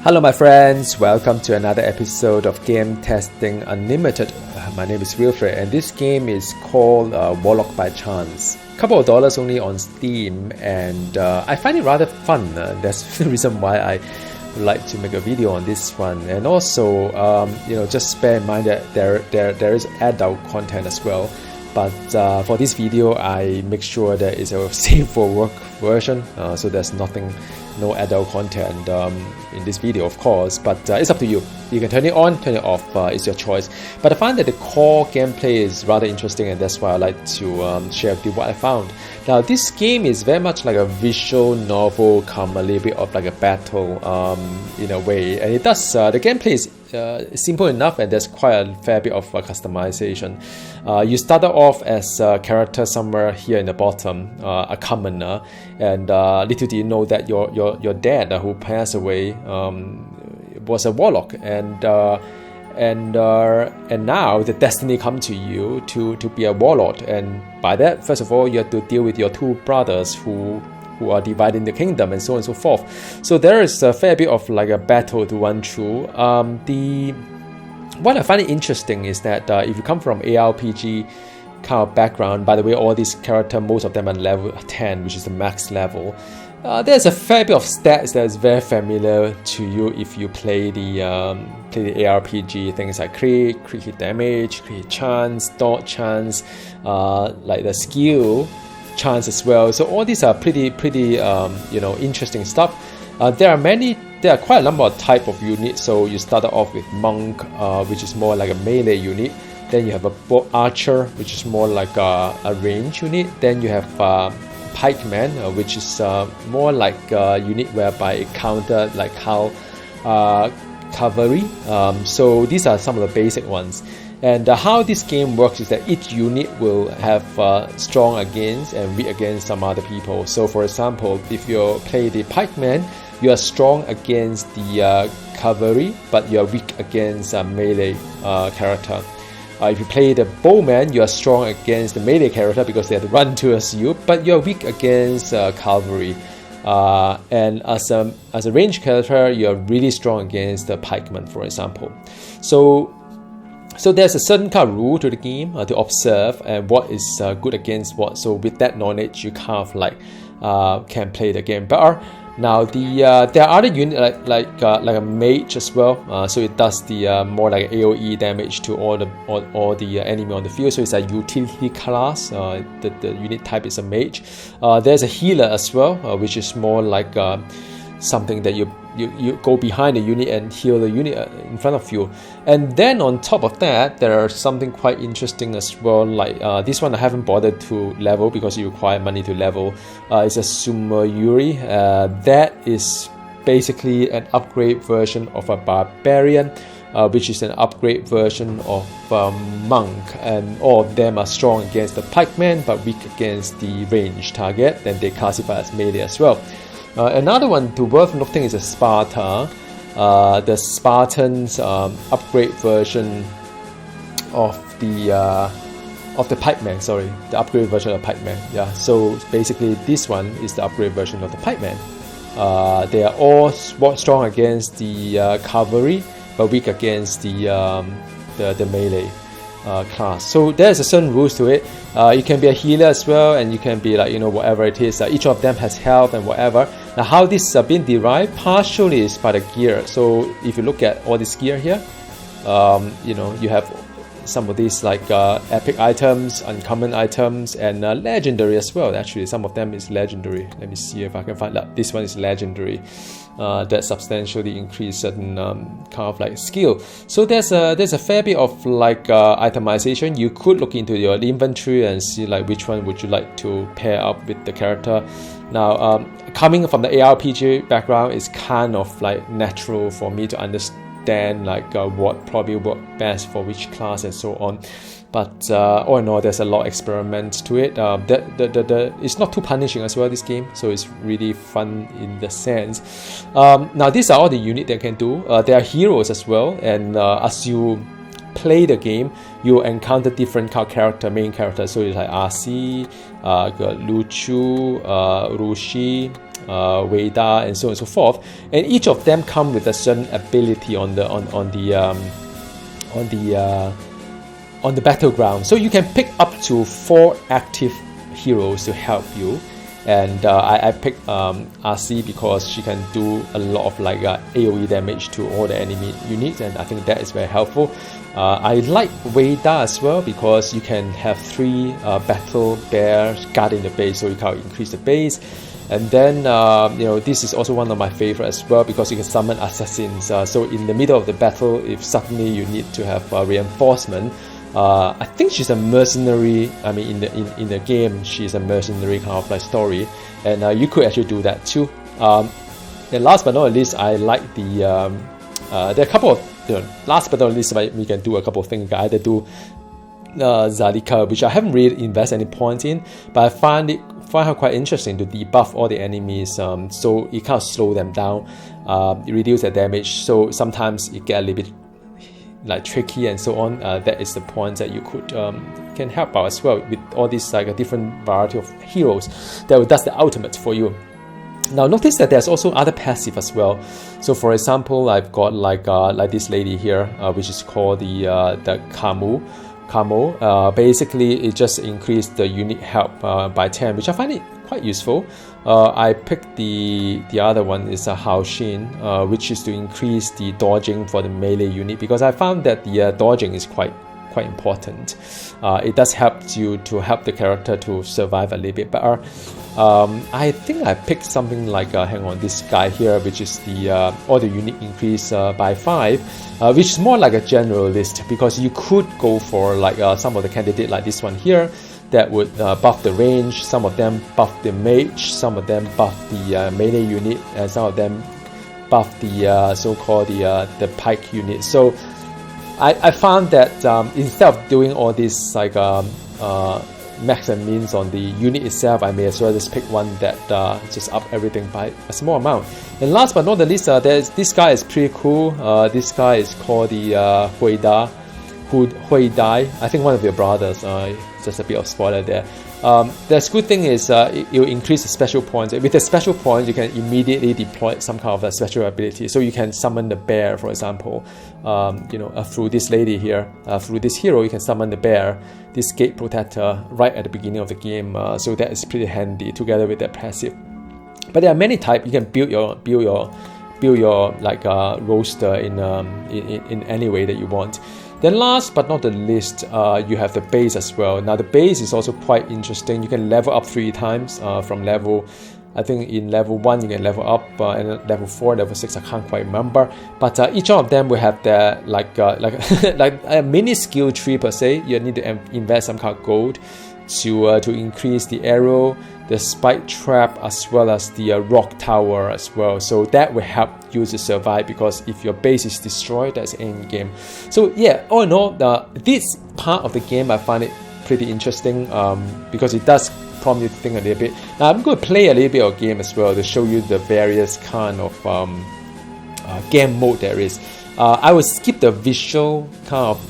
Hello my friends, welcome to another episode of Game Testing Unlimited. My name is Wilfred and this game is called Warlord by Chance. Couple of dollars only on Steam, and I find it rather fun. That's the reason why I would like to make a video on this one. And also, just bear in mind that there is adult content as well. But for this video, I make sure that it's a safe for work version, so there's no adult content in this video, of course, but it's up to you. You can turn it on, turn it off, it's your choice. But I find that the core gameplay is rather interesting, and that's why I like to share with you what I found. Now, this game is very much like a visual novel come a little bit of like a battle in a way, and it does, the gameplay is simple enough, and there's quite a fair bit of customization. You started off as a character somewhere here in the bottom, a commoner, and little do you know that your dad who passed away was a warlock, and now the destiny come to you to be a warlord, and by that, first of all, you have to deal with your two brothers who are dividing the kingdom, and so on and so forth. So there is a fair bit of like a battle to run through. What I find it interesting is that if you come from ARPG kind of background, by the way, all these characters, most of them are level 10, which is the max level. There's a fair bit of stats that is very familiar to you if you play the ARPG, things like crit hit damage, crit hit chance, dodge chance, like the skill chance as well. So all these are pretty interesting stuff. There are quite a number of type of units. So you started off with monk, which is more like a melee unit. Then you have a archer, which is more like a range unit. Then you have pikeman, which is more like a unit whereby it counter like how cavalry. So these are some of the basic ones. And how this game works is that each unit will have strong against and weak against some other people. So for example, if you play the pikeman, you are strong against the cavalry, but you are weak against a melee character. If you play the bowman, you are strong against the melee character because they have to run towards you, but you are weak against cavalry. And as a ranged character, you are really strong against the pikeman, for example. So there's a certain kind of rule to the game to observe and what is good against what. So with that knowledge, you kind of like can play the game better. Now there are other units like a mage as well. So it does the more like AOE damage to all the enemy on the field. So it's a utility class. The unit type is a mage. There's a healer as well, which is more like something that you go behind the unit and heal the unit in front of you. And then on top of that, there are something quite interesting as well, like this one I haven't bothered to level because you require money to level. It's a Sumayuri. That is basically an upgrade version of a barbarian, which is an upgrade version of monk, and all of them are strong against the pikeman but weak against the ranged target, and they classify as melee as well. Another one to worth noting is a Sparta. The Spartans upgrade version of the pikeman. Sorry, the upgrade version of pikeman. Yeah. So basically, this one is the upgrade version of the pikeman. They are all strong against the cavalry, but weak against the melee class. So there's a certain rules to it. You can be a healer as well, and you can be like whatever it is. Each of them has health and whatever. Now how this is being derived partially is by the gear. So if you look at all this gear here, you have some of these like epic items, uncommon items, and legendary as well. Actually, some of them is legendary. Let me see if I can find that. This one is legendary. That substantially increase certain kind of like skill. So there's a fair bit of like itemization. You could look into your inventory and see like which one would you like to pair up with the character. Now, coming from the ARPG background, it's kind of like natural for me to understand like what probably work best for which class and so on. But all in all, there's a lot of experiments to it. It's not too punishing as well, this game, so it's really fun in the sense. Now these are all the units they can do. There are heroes as well, and as you play the game, you encounter different main characters. So it's like RC, Luchu, Rushi, Weida, and so on and so forth. And each of them come with a certain ability on the battleground. So you can pick up to 4 active heroes to help you. And I picked RC because she can do a lot of like AoE damage to all the enemy units, and I think that is very helpful. I like Weida as well because you can have 3 battle bears guarding the base, so you can increase the base. And then this is also one of my favorite as well because you can summon assassins. So in the middle of the battle, if suddenly you need to have reinforcement, I think she's a mercenary. I mean, in the game, she's a mercenary kind of like story, and you could actually do that too. And last but not least, I like the there are a couple of last but not least, we can do a couple of things. You can either do Zalika, which I haven't really invested any points in, but I find her quite interesting to debuff all the enemies, so it kind of slow them down, reduce their damage. So sometimes it get a little bit like tricky and so on. That is the point that you could can help out as well with all these like a different variety of heroes that does the ultimate for you. Now notice that there's also other passive as well. So for example, I've got like this lady here, which is called the Camo. Basically, it just increased the unit health by 10, which I find it quite useful. I picked the other one is a Hao Xin, which is to increase the dodging for the melee unit, because I found that the dodging is quite important. It does help you to help the character to survive a little bit better. I think I picked something like hang on, this guy here, which is the all the unit increase by 5, which is more like a general list, because you could go for like some of the candidate like this one here that would buff the range, some of them buff the mage, some of them buff the melee unit, and some of them buff the so-called the pike unit. So I found that instead of doing all this like max and mins on the unit itself, I may as well just pick one that just up everything by a small amount. And last but not the least, this guy is pretty cool. This guy is called the Huidai. I think one of your brothers. Just a bit of spoiler there. The good thing is it will increase the special points. With the special points, you can immediately deploy some kind of a special ability. So you can summon the bear, for example. Through this lady here, through this hero, you can summon the bear, this gate protector, right at the beginning of the game. So that is pretty handy together with that passive. But there are many types. You can build your like roster in any way that you want. Then last but not the least, you have the base as well. Now the base is also quite interesting. You can level up 3 times from level, I think in level 1 you can level up, and level 4, level 6, I can't quite remember. But each one of them will have their like a mini skill tree per se. You need to invest some kind of gold to increase the arrow, the spike trap, as well as the rock tower as well. So that will help you to survive, because if your base is destroyed, that's end game. So yeah, all in all, this part of the game I find it pretty interesting, because it does prompt you to think a little bit. Now I'm going to play a little bit of game as well to show you the various kind of game mode there is. I will skip the visual kind of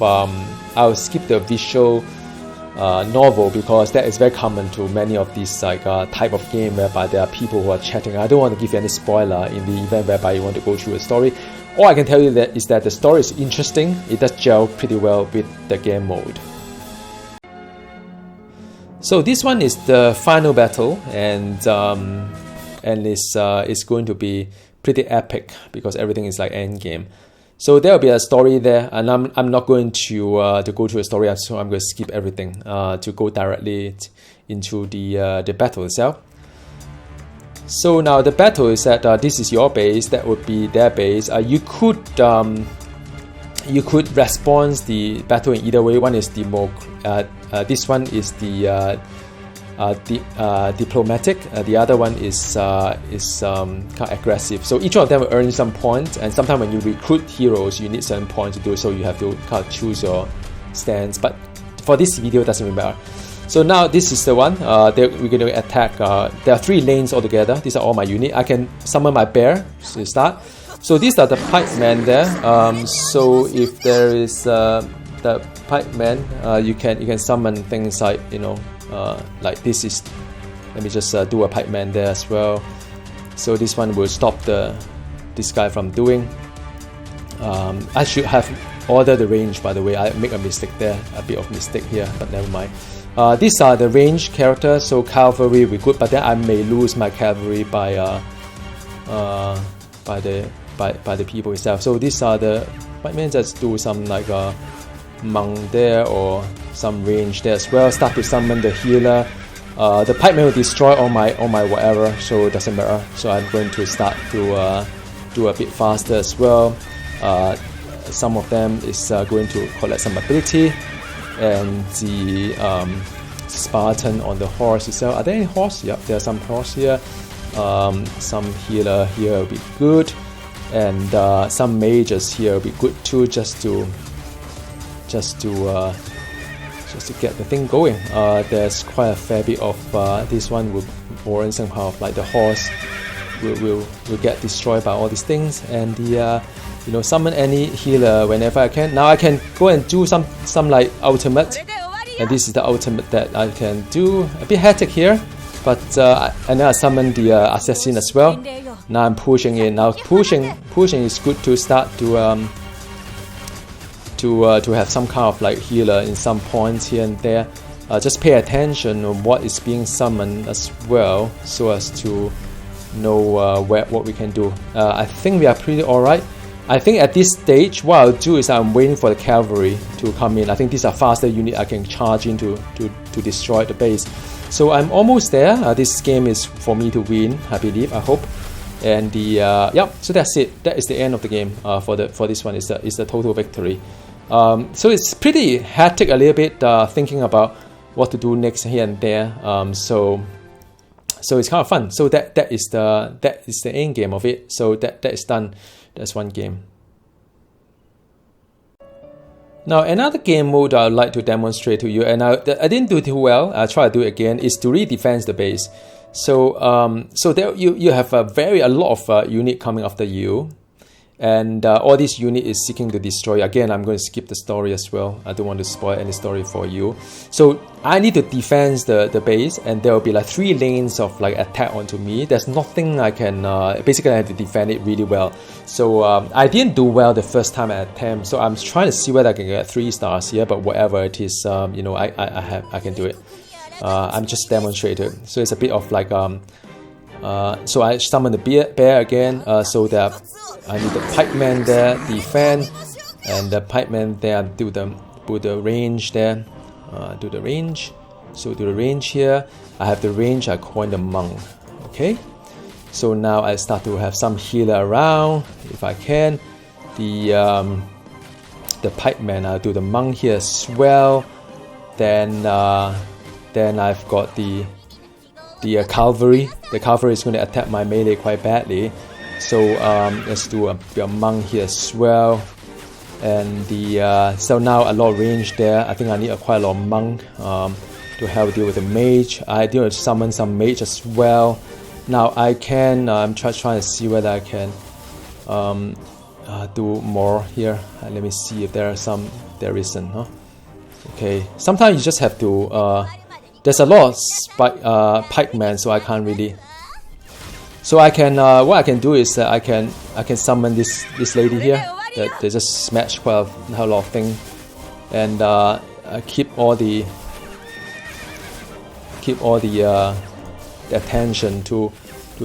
novel, because that is very common to many of these like type of game whereby there are people who are chatting. I don't want to give you any spoiler in the event whereby you want to go through a story. All I can tell you is that the story is interesting. It does gel pretty well with the game mode. So this one is the final battle, and it's going to be pretty epic because everything is like end game. So there will be a story there, and I'm not going to go through a story, so I'm going to skip everything to go directly into the battle itself. So now the battle is that this is your base, that would be their base. You could respond the battle in either way. One is the more this one is the diplomatic. The other one is kind of aggressive. So each of them will earn some points, and sometimes when you recruit heroes, you need certain points to do so. You have to kind of choose your stance. But for this video, it doesn't really matter. So now this is the one. We're going to attack. There are 3 lanes altogether. These are all my unit. I can summon my bear to start. So these are the pikemen there. So if there is the pikemen, you can summon things like like this is. Let me just do a pikeman there as well. So this one will stop this guy from doing. I should have ordered the range, by the way. I make a mistake there, a bit of mistake here, but never mind. These are the range characters, so cavalry will be good, but then I may lose my cavalry by the people itself. So these are the pikemen. Just do some like a monk there or some range there as well. Start to summon the healer. The pikemen will destroy all my whatever, so it doesn't matter. So I'm going to start to do a bit faster as well. Some of them is going to collect some ability, and the Spartan on the horse itself. Are there any horse? Yep, there are some horse here. Some healer here will be good, and some mages here will be good too, just to get the thing going. There's quite a fair bit of this one will warrant some kind of like the horse will get destroyed by all these things, and the summon any healer whenever I can. Now I can go and do some like ultimate, and this is the ultimate that I can do. A bit hectic here, but and then I summon the assassin as well. Now I'm pushing in. Now pushing is good to start to have some kind of like healer in some points here and there. Just pay attention on what is being summoned as well, so as to know what we can do. I think we are pretty alright. I think at this stage, what I'll do is I'm waiting for the cavalry to come in. I think these are faster unit I can charge into to destroy the base. So I'm almost there. This game is for me to win, I believe, I hope. And so that's it. That is the end of the game for this one. Is the total victory. So it's pretty hectic a little bit, thinking about what to do next here and there. So it's kind of fun. So that is the end game of it. So that is done. That's one game. Now another game mode I'd like to demonstrate to you, and I didn't do it too well. I'll try to do it again. Is to redefense the base. So there you have a lot of unit coming after you, and all this unit is seeking to destroy. Again, I'm going to skip the story as well. I don't want to spoil any story for you. So I need to defend the base, and there will be like 3 lanes of like attack onto me. There's nothing I can basically I have to defend it really well. So I didn't do well the first time I attempt. So I'm trying to see whether I can get 3 stars here. But whatever it is, I can do it. I'm just demonstrating. So it's a bit of like so I summon the bear again, so that I need the pikeman there defend, and the pikeman there do the range there, do the range. So do the range here. I have the range. I coin the monk. Okay. So now I start to have some healer around if I can. The pikeman. I do the monk here as well. Then I've got the cavalry. The cavalry is going to attack my melee quite badly. So let's do a monk here as well. And so now a lot of range there. I think I need quite a lot of monk to help deal with the mage. I do summon some mage as well. Now I can. I'm trying to see whether I can do more here. Let me see if there are some. There isn't. Huh? Okay. Sometimes you just have to. There's a lot of pikemen, so I can't really. So I can. What I can do is I can summon this lady here. That they just smash quite a lot of things, and keep all the attention to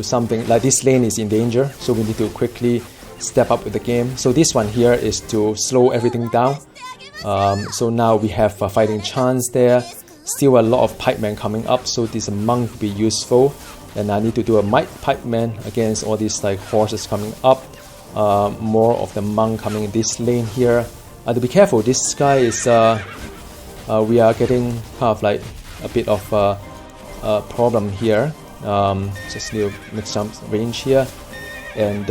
something like this lane is in danger. So we need to quickly step up with the game. So this one here is to slow everything down. So now we have a fighting chance there. Still a lot of pikemen coming up, so this monk will be useful. And I need to do a might pikeman against all these like horses coming up. More of the monk coming in this lane here. To be careful, this guy is we are getting kind of like a bit of a problem here. Just need to make some range here and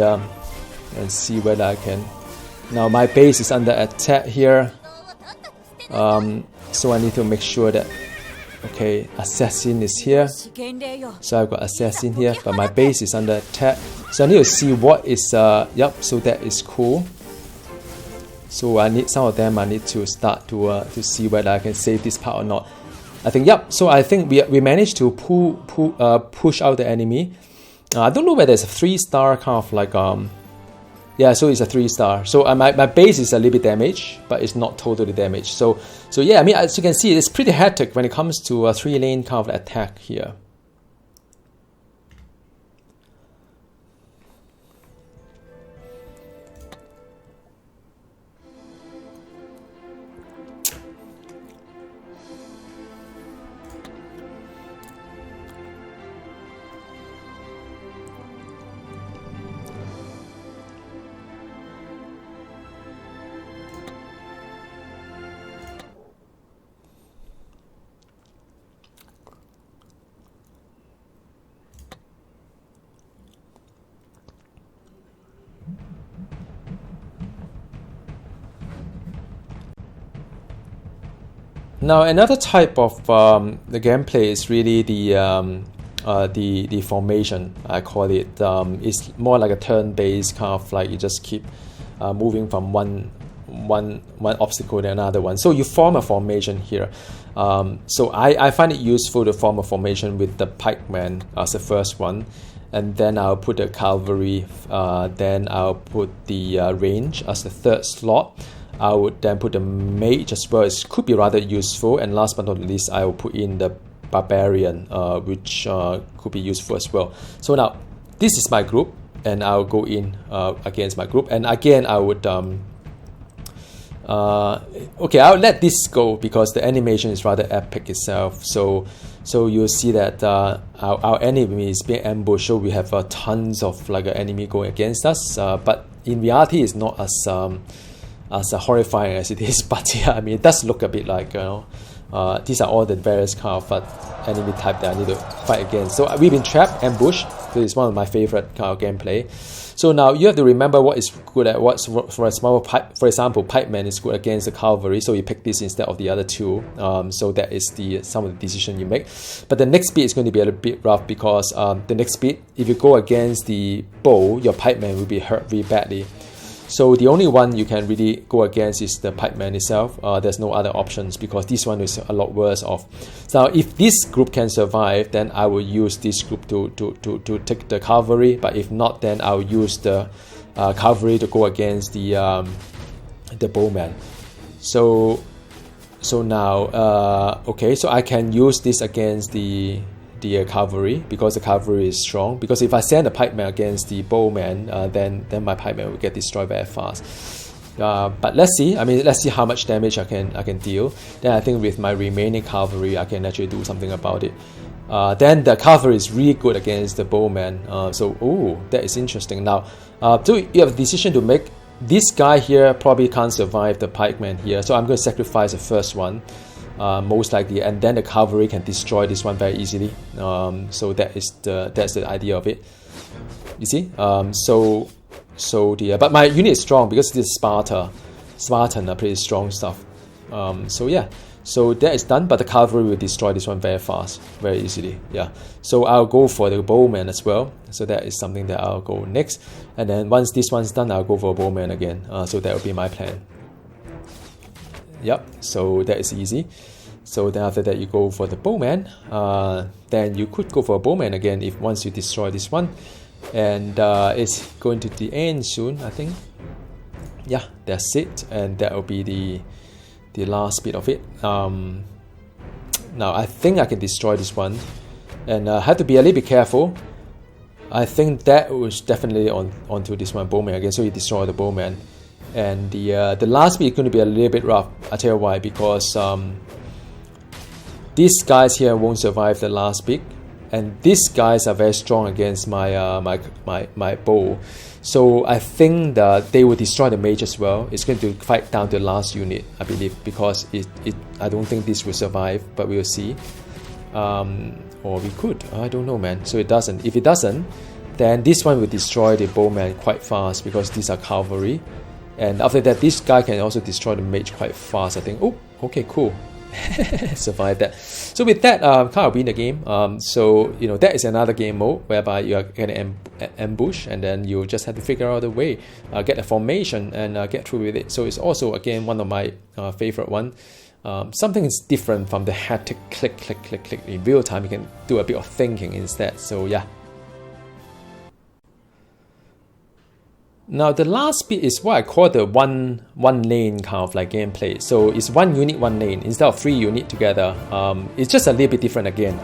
see whether I can. Now my base is under attack here. So I need to make sure that, okay, assassin is here. So I've got assassin here, but my base is under attack. So I need to see what is, yep, so that is cool. So I need some of them, I need to start to see whether I can save this part or not. I think, yep, so I think we managed to push out the enemy. I don't know whether it's a 3-star kind of like yeah, so it's a 3-star. So my base is a little bit damaged, but it's not totally damaged. So yeah, I mean, as you can see, it's pretty hectic when it comes to a 3-lane kind of attack here. Now another type of the gameplay is really the formation. I call it. It's more like a turn-based kind of like you just keep moving from one obstacle to another one. So you form a formation here. So I find it useful to form a formation with the pikeman as the first one, and then I'll put the cavalry. Then I'll put the range as the third slot. I would then put the mage as well. It could be rather useful. And last but not least, I will put in the barbarian, which could be useful as well. So now, this is my group, and I'll go in against my group. And again, I would... okay, I'll let this go because the animation is rather epic itself. So you'll see that our enemy is being ambushed. So we have tons of like an enemy going against us. But in reality, it's not as horrifying as it is, but yeah, I mean, it does look a bit like, these are all the various kind of enemy type that I need to fight against. So we've been trapped, ambushed. So it's one of my favorite kind of gameplay. So now you have to remember what is good at what. For example, pikeman is good against the cavalry, so you pick this instead of the other two. So that is some of the decision you make. But the next speed is going to be a little bit rough because the next speed, if you go against the bow, your pikeman will be hurt very badly. So the only one you can really go against is the pikeman itself. There's no other options because this one is a lot worse off. So if this group can survive, then I will use this group to take the cavalry. But if not, then I'll use the cavalry to go against the bowman. So now, okay, so I can use this against the cavalry because the cavalry is strong. Because if I send a pikeman against the bowman, then my pikeman will get destroyed very fast. But let's see. I mean, let's see how much damage I can deal. Then I think with my remaining cavalry, I can actually do something about it. Then the cavalry is really good against the bowman. That is interesting. Now, so you have a decision to make. This guy here probably can't survive the pikeman here, so I'm going to sacrifice the first one. Most likely, and then the cavalry can destroy this one very easily. So that's the idea of it. You see, but my unit is strong because this is Spartan are pretty strong stuff. So yeah, so that is done. But the cavalry will destroy this one very fast, very easily. Yeah. So I'll go for the bowman as well. So that is something that I'll go next. And then once this one's done, I'll go for a bowman again. So that will be my plan. Yep, so that is easy. So then after that you go for the bowman. Then you could go for a bowman again if once you destroy this one. And it's going to the end soon, I think. Yeah, that's it. And that will be the last bit of it. Now I think I can destroy this one. And I have to be a little bit careful. I think that was definitely onto this one, bowman again. So you destroy the bowman. And the last bit is going to be a little bit rough. I'll tell you why. Because these guys here won't survive the last bit, and these guys are very strong against my bow. So I think that they will destroy the mage as well. It's going to fight down the last unit, I believe, because I don't think this will survive, but we'll see. Or we could. I don't know, man. So it doesn't. If it doesn't, then this one will destroy the bowman quite fast because these are cavalry. And after that, this guy can also destroy the mage quite fast, I think. Oh, okay, cool. Survive that. So with that, kind of win the game. So, you know, that is another game mode whereby you are getting ambush, and then you just have to figure out a way, get a formation, and get through with it. So it's also, again, one of my favorite one. Something is different from the hectic click in real time. You can do a bit of thinking instead. So yeah. Now the last bit is what I call the one lane kind of like gameplay. So it's 1 unit, 1 lane instead of 3 unit together. It's just a little bit different again.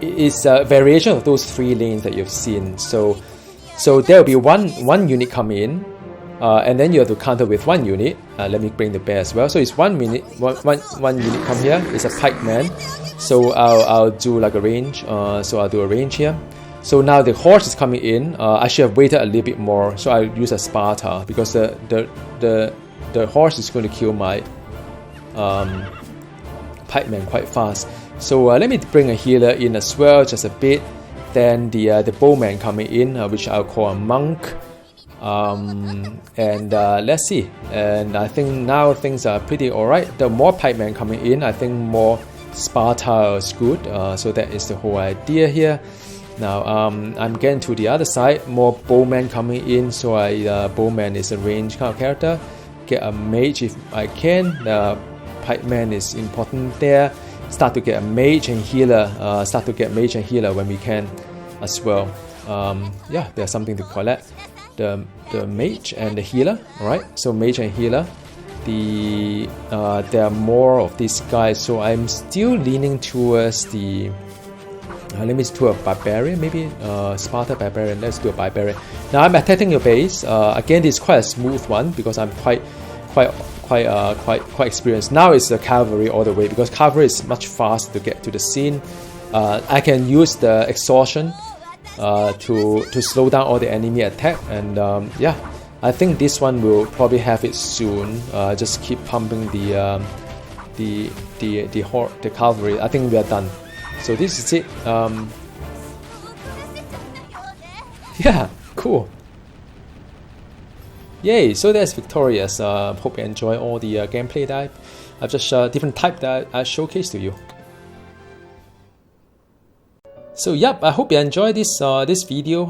It's a variation of those 3 lanes that you've seen. So there will be one unit come in, and then you have to counter with 1 unit. Let me bring the bear as well. So it's 1 unit come here. It's a pikeman. So I'll do like a range. So I'll do a range here. So now the horse is coming in. I should have waited a little bit more. So I'll use a Sparta because the horse is going to kill my pikeman quite fast. So let me bring a healer in as well, just a bit. Then the bowman coming in, which I'll call a monk. And let's see. And I think now things are pretty alright. The more pikeman coming in, I think more Sparta is good. So that is the whole idea here. Now I'm getting to the other side, more bowman coming in, so bowman is a range kind of character. Get a mage if I can. The pikeman is important there. Start to get a mage and healer. When we can as well. Yeah, there's something to collect. The mage and the healer. Alright, so mage and healer. There are more of these guys, so I'm still leaning towards the. Let me do a barbarian, maybe Sparta barbarian. Let's do a barbarian. Now I'm attacking your base. Again, this is quite a smooth one because I'm quite experienced. Now it's the cavalry all the way because cavalry is much faster to get to the scene. I can use the exhaustion to slow down all the enemy attack, and yeah, I think this one will probably have it soon. Just keep pumping the cavalry. I think we are done. So this is it. Yeah, cool. Yay! So that's victorious. Hope you enjoy all the gameplay that I've just different type that I showcased to you. So yep, I hope you enjoyed this video,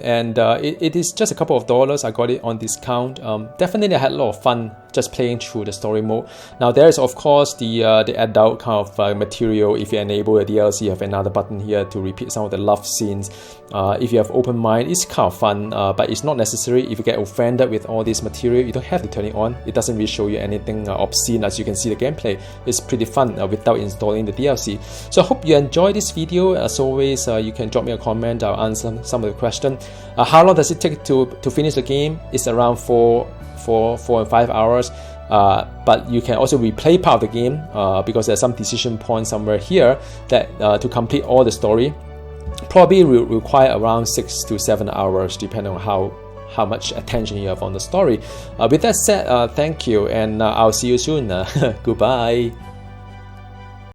and it is just a couple of dollars. I got it on discount. Definitely I had a lot of fun just playing through the story mode. Now there is of course the adult kind of material. If you enable the DLC, you have another button here to repeat some of the love scenes. If you have open mind, it's kind of fun, but it's not necessary. If you get offended with all this material, you don't have to turn it on. It doesn't really show you anything obscene. As you can see, the gameplay is pretty fun without installing the DLC. So I hope you enjoyed this video. As always, you can drop me a comment. I'll answer some of the questions. How long does it take to finish the game? It's around 4 and 5 hours. But you can also replay part of the game because there's some decision point somewhere here that to complete all the story probably will require around 6 to 7 hours, depending on how much attention you have on the story. With that said, thank you, and I'll see you soon. Goodbye.